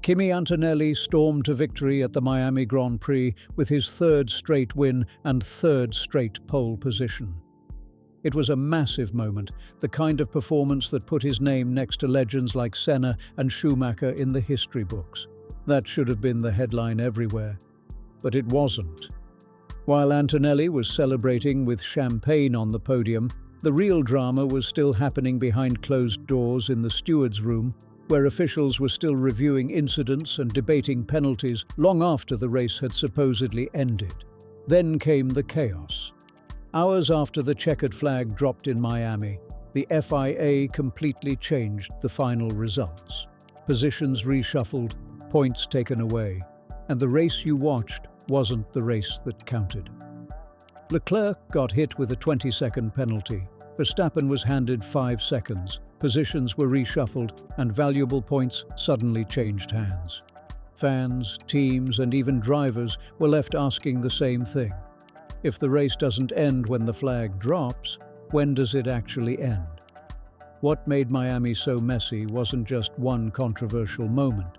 Kimi Antonelli stormed to victory at the Miami Grand Prix with his third straight win and third straight pole position. It was a massive moment, the kind of performance that put his name next to legends like Senna and Schumacher in the history books. That should have been the headline everywhere, but it wasn't. While Antonelli was celebrating with champagne on the podium, the real drama was still happening behind closed doors in the stewards' room, where officials were still reviewing incidents and debating penalties long after the race had supposedly ended. Then came the chaos. Hours after the checkered flag dropped in Miami, the FIA completely changed the final results. Positions reshuffled, points taken away, and the race you watched wasn't the race that counted. Leclerc got hit with a 20-second penalty. Verstappen was handed 5 seconds, positions were reshuffled, and valuable points suddenly changed hands. Fans, teams, and even drivers were left asking the same thing. If the race doesn't end when the flag drops, when does it actually end? What made Miami so messy wasn't just one controversial moment.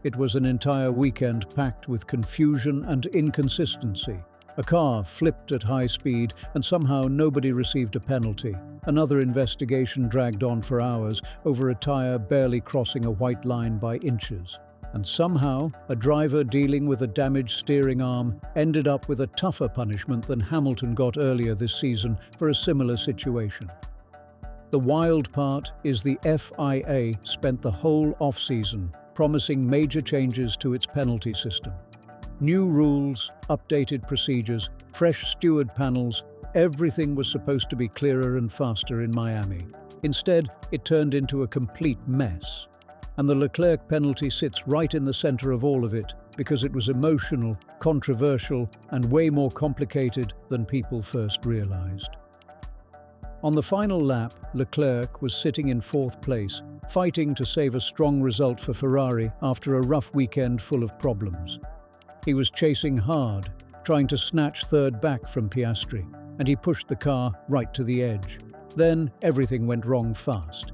It was an entire weekend packed with confusion and inconsistency. A car flipped at high speed and somehow nobody received a penalty. Another investigation dragged on for hours over a tire barely crossing a white line by inches. And somehow, a driver dealing with a damaged steering arm ended up with a tougher punishment than Hamilton got earlier this season for a similar situation. The wild part is the FIA spent the whole off-season promising major changes to its penalty system. New rules, updated procedures, fresh steward panels, everything was supposed to be clearer and faster in Miami. Instead, it turned into a complete mess. And the Leclerc penalty sits right in the center of all of it because it was emotional, controversial, and way more complicated than people first realized. On the final lap, Leclerc was sitting in 4th place, fighting to save a strong result for Ferrari after a rough weekend full of problems. He was chasing hard, trying to snatch 3rd back from Piastri, and he pushed the car right to the edge. Then everything went wrong fast.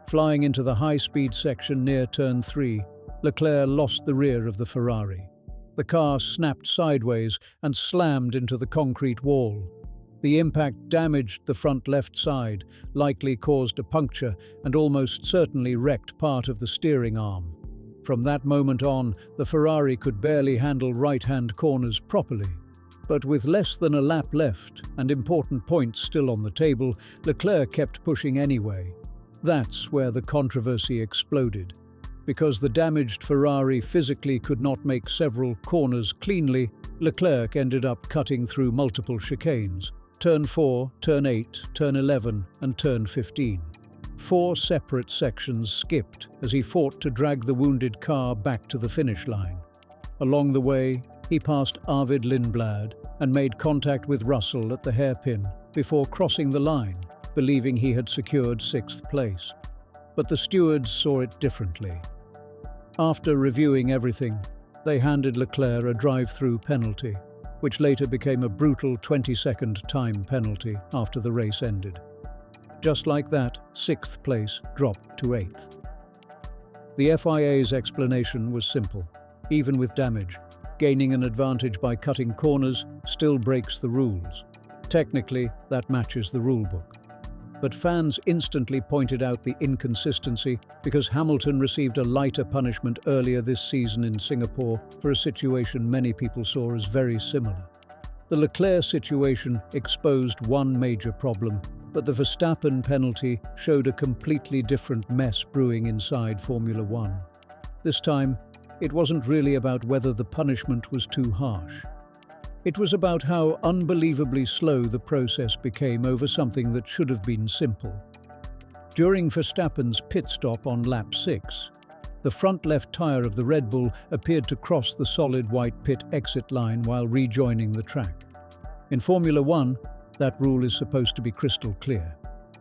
Flying into the high-speed section near turn 3, Leclerc lost the rear of the Ferrari. The car snapped sideways and slammed into the concrete wall. The impact damaged the front left side, likely caused a puncture, and almost certainly wrecked part of the steering arm. From that moment on, the Ferrari could barely handle right-hand corners properly. But with less than a lap left and important points still on the table, Leclerc kept pushing anyway. That's where the controversy exploded. Because the damaged Ferrari physically could not make several corners cleanly, Leclerc ended up cutting through multiple chicanes. Turn 4, Turn 8, Turn 11, and Turn 15. 4 separate sections skipped as he fought to drag the wounded car back to the finish line. Along the way, he passed Arvid Lindblad and made contact with Russell at the hairpin before crossing the line, believing he had secured 6th place. But the stewards saw it differently. After reviewing everything, they handed Leclerc a drive-through penalty, which later became a brutal 20-second time penalty after the race ended. Just like that, 6th place dropped to 8th. The FIA's explanation was simple. Even with damage, gaining an advantage by cutting corners still breaks the rules. Technically, that matches the rulebook. But fans instantly pointed out the inconsistency because Hamilton received a lighter punishment earlier this season in Singapore for a situation many people saw as very similar. The Leclerc situation exposed one major problem, but the Verstappen penalty showed a completely different mess brewing inside Formula One. This time, it wasn't really about whether the punishment was too harsh. It was about how unbelievably slow the process became over something that should have been simple. During Verstappen's pit stop on lap 6, the front left tire of the Red Bull appeared to cross the solid white pit exit line while rejoining the track. In Formula One, that rule is supposed to be crystal clear.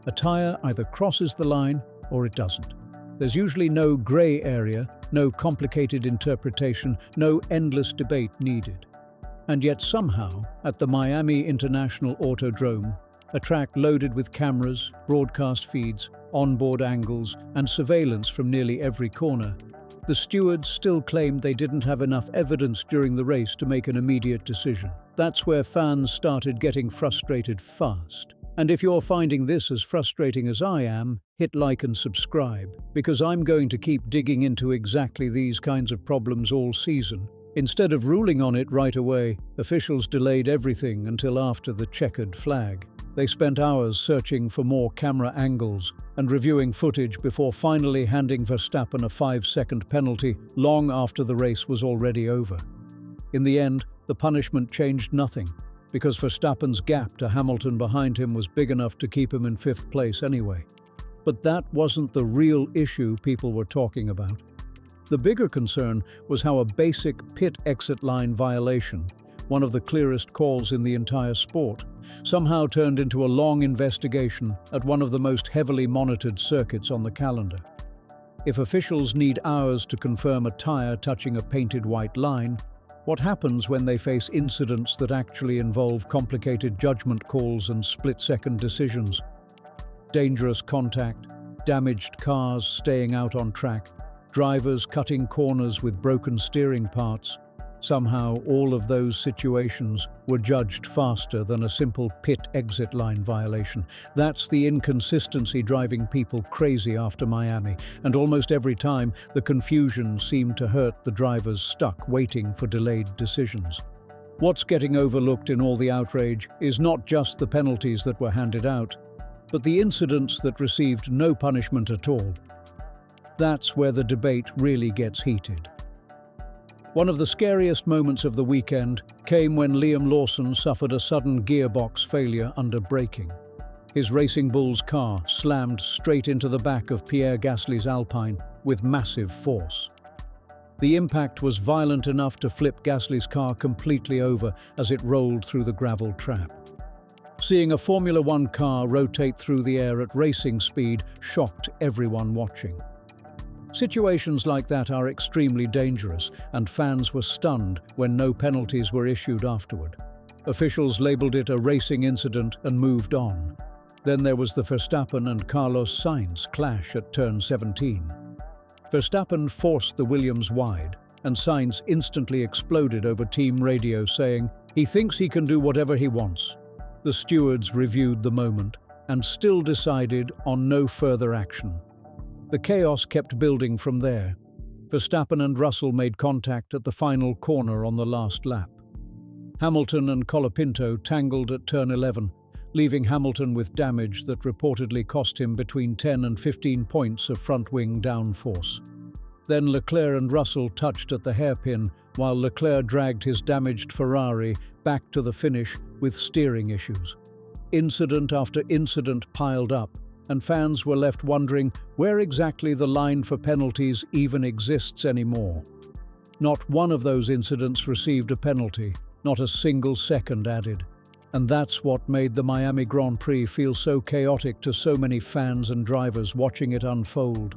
A tire either crosses the line or it doesn't. There's usually no grey area, no complicated interpretation, no endless debate needed. And yet somehow, at the Miami International Autodrome, a track loaded with cameras, broadcast feeds, onboard angles, and surveillance from nearly every corner, The stewards still claimed they didn't have enough evidence during the race to make an immediate decision. That's where fans started getting frustrated fast. And if you're finding this as frustrating as I am, hit like and subscribe, because I'm going to keep digging into exactly these kinds of problems all season. Instead of ruling on it right away, officials delayed everything until after the checkered flag. They spent hours searching for more camera angles and reviewing footage before finally handing Verstappen a 5-second penalty long after the race was already over. In the end, the punishment changed nothing, because Verstappen's gap to Hamilton behind him was big enough to keep him in 5th place anyway. But that wasn't the real issue people were talking about. The bigger concern was how a basic pit exit line violation, one of the clearest calls in the entire sport, somehow turned into a long investigation at one of the most heavily monitored circuits on the calendar. If officials need hours to confirm a tyre touching a painted white line, what happens when they face incidents that actually involve complicated judgment calls and split-second decisions? Dangerous contact, damaged cars staying out on track, drivers cutting corners with broken steering parts. Somehow, all of those situations were judged faster than a simple pit exit line violation. That's the inconsistency driving people crazy after Miami, and almost every time, the confusion seemed to hurt the drivers stuck waiting for delayed decisions. What's getting overlooked in all the outrage is not just the penalties that were handed out, but the incidents that received no punishment at all. That's where the debate really gets heated. One of the scariest moments of the weekend came when Liam Lawson suffered a sudden gearbox failure under braking. His Racing Bull's car slammed straight into the back of Pierre Gasly's Alpine with massive force. The impact was violent enough to flip Gasly's car completely over as it rolled through the gravel trap. Seeing a Formula One car rotate through the air at racing speed shocked everyone watching. Situations like that are extremely dangerous, and fans were stunned when no penalties were issued afterward. Officials labeled it a racing incident and moved on. Then there was the Verstappen and Carlos Sainz clash at turn 17. Verstappen forced the Williams wide, and Sainz instantly exploded over team radio saying, "He thinks he can do whatever he wants." The stewards reviewed the moment and still decided on no further action. The chaos kept building from there. Verstappen and Russell made contact at the final corner on the last lap. Hamilton and Colapinto tangled at turn 11, leaving Hamilton with damage that reportedly cost him between 10 and 15 points of front-wing downforce. Then Leclerc and Russell touched at the hairpin, while Leclerc dragged his damaged Ferrari back to the finish with steering issues. Incident after incident piled up, and fans were left wondering where exactly the line for penalties even exists anymore. Not one of those incidents received a penalty, not a single second added. And that's what made the Miami Grand Prix feel so chaotic to so many fans and drivers watching it unfold.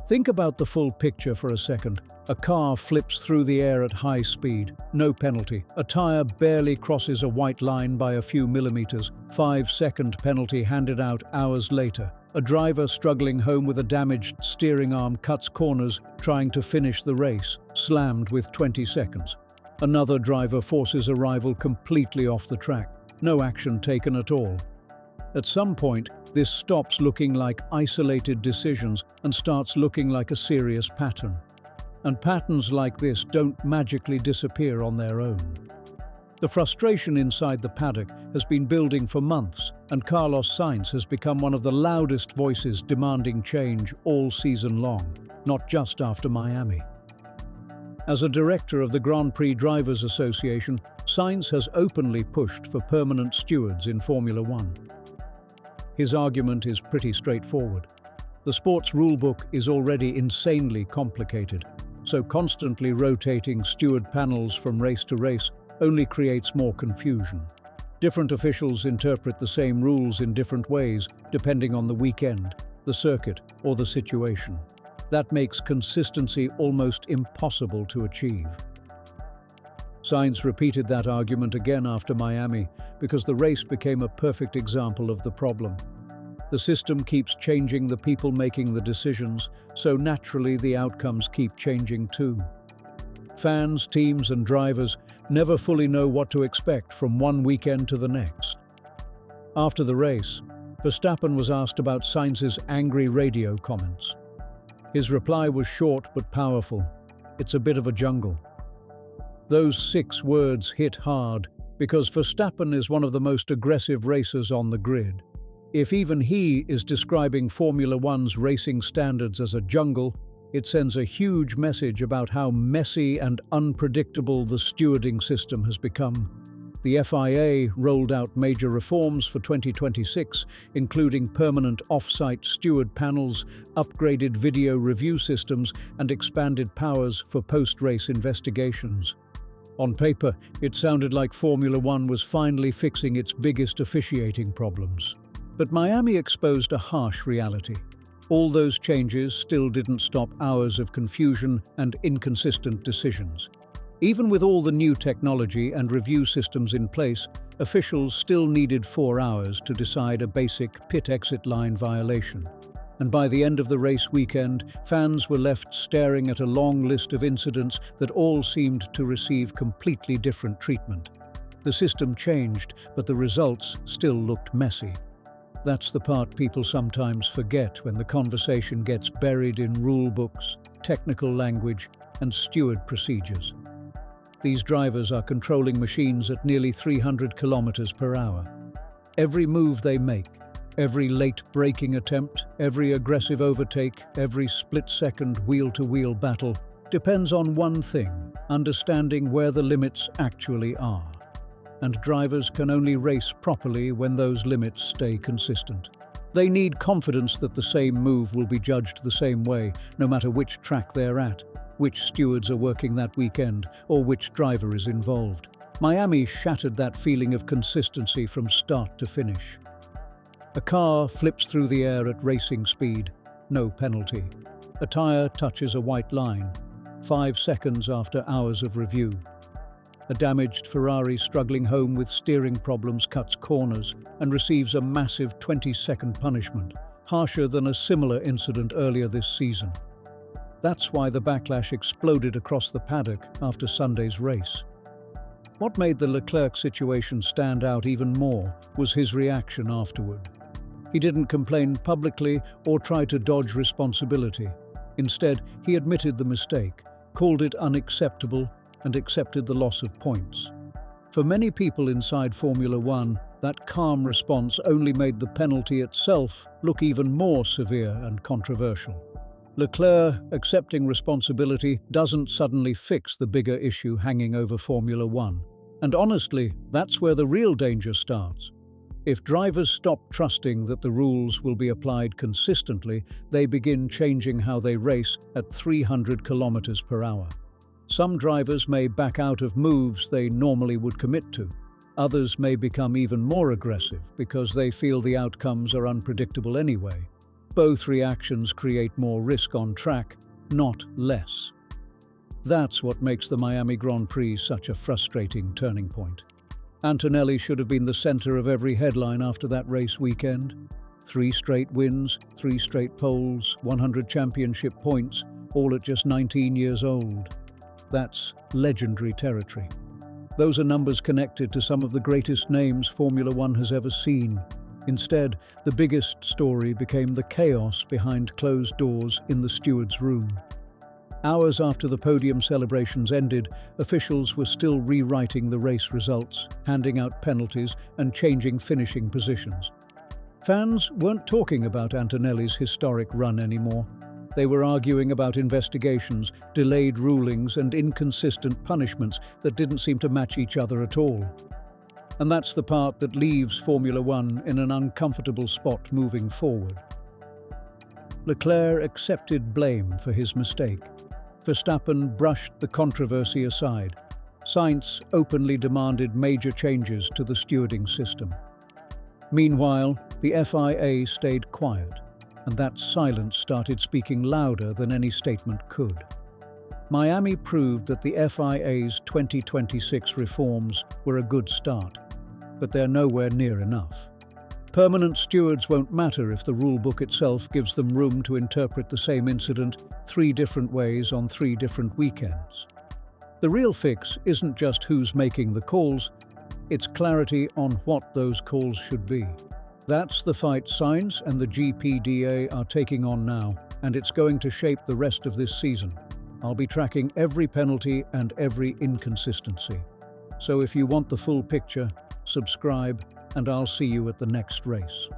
Think about the full picture for a second. A car flips through the air at high speed, no penalty. A tyre barely crosses a white line by a few millimeters, 5-second penalty handed out hours later. A driver struggling home with a damaged steering arm cuts corners trying to finish the race, slammed with 20 seconds. Another driver forces a rival completely off the track, no action taken at all. At some point, this stops looking like isolated decisions and starts looking like a serious pattern. And patterns like this don't magically disappear on their own. The frustration inside the paddock has been building for months, and Carlos Sainz has become one of the loudest voices demanding change all season long, not just after Miami. As a director of the Grand Prix Drivers Association, Sainz has openly pushed for permanent stewards in Formula One. His argument is pretty straightforward. The sport's rulebook is already insanely complicated, so constantly rotating steward panels from race to race only creates more confusion. Different officials interpret the same rules in different ways, depending on the weekend, the circuit, or the situation. That makes consistency almost impossible to achieve. Sainz repeated that argument again after Miami because the race became a perfect example of the problem. The system keeps changing the people making the decisions, so naturally the outcomes keep changing too. Fans, teams and drivers never fully know what to expect from one weekend to the next. After the race, Verstappen was asked about Sainz's angry radio comments. His reply was short but powerful. "It's a bit of a jungle." Those 6 words hit hard because Verstappen is one of the most aggressive racers on the grid. If even he is describing Formula One's racing standards as a jungle, it sends a huge message about how messy and unpredictable the stewarding system has become. The FIA rolled out major reforms for 2026, including permanent off-site steward panels, upgraded video review systems, and expanded powers for post-race investigations. On paper, it sounded like Formula One was finally fixing its biggest officiating problems. But Miami exposed a harsh reality. All those changes still didn't stop hours of confusion and inconsistent decisions. Even with all the new technology and review systems in place, officials still needed 4 hours to decide a basic pit-exit line violation. And by the end of the race weekend, fans were left staring at a long list of incidents that all seemed to receive completely different treatment. The system changed, but the results still looked messy. That's the part people sometimes forget when the conversation gets buried in rule books, technical language, and steward procedures. These drivers are controlling machines at nearly 300 kilometers per hour. Every move they make, every late braking attempt, every aggressive overtake, every split-second wheel-to-wheel battle depends on one thing: understanding where the limits actually are. And drivers can only race properly when those limits stay consistent. They need confidence that the same move will be judged the same way, no matter which track they're at, which stewards are working that weekend, or which driver is involved. Miami shattered that feeling of consistency from start to finish. A car flips through the air at racing speed, no penalty. A tire touches a white line, 5 seconds after hours of review. A damaged Ferrari struggling home with steering problems cuts corners and receives a massive 20-second punishment, harsher than a similar incident earlier this season. That's why the backlash exploded across the paddock after Sunday's race. What made the Leclerc situation stand out even more was his reaction afterward. He didn't complain publicly or try to dodge responsibility. Instead, he admitted the mistake, called it unacceptable, and accepted the loss of points. For many people inside Formula One, that calm response only made the penalty itself look even more severe and controversial. Leclerc accepting responsibility doesn't suddenly fix the bigger issue hanging over Formula One. And honestly, that's where the real danger starts. If drivers stop trusting that the rules will be applied consistently, they begin changing how they race at 300 kilometers per hour. Some drivers may back out of moves they normally would commit to. Others may become even more aggressive because they feel the outcomes are unpredictable anyway. Both reactions create more risk on track, not less. That's what makes the Miami Grand Prix such a frustrating turning point. Antonelli should have been the center of every headline after that race weekend. 3 straight wins, 3 straight poles, 100 championship points, all at just 19 years old. That's legendary territory. Those are numbers connected to some of the greatest names Formula One has ever seen. Instead, the biggest story became the chaos behind closed doors in the stewards' room. Hours after the podium celebrations ended, officials were still rewriting the race results, handing out penalties, and changing finishing positions. Fans weren't talking about Antonelli's historic run anymore. They were arguing about investigations, delayed rulings, and inconsistent punishments that didn't seem to match each other at all. And that's the part that leaves Formula One in an uncomfortable spot moving forward. Leclerc accepted blame for his mistake. Verstappen brushed the controversy aside. Sainz openly demanded major changes to the stewarding system. Meanwhile, the FIA stayed quiet, and that silence started speaking louder than any statement could. Miami proved that the FIA's 2026 reforms were a good start, but they're nowhere near enough. Permanent stewards won't matter if the rulebook itself gives them room to interpret the same incident 3 different ways on 3 different weekends. The real fix isn't just who's making the calls, it's clarity on what those calls should be. That's the fight Sainz and the GPDA are taking on now, and it's going to shape the rest of this season. I'll be tracking every penalty and every inconsistency. So if you want the full picture, subscribe, and I'll see you at the next race.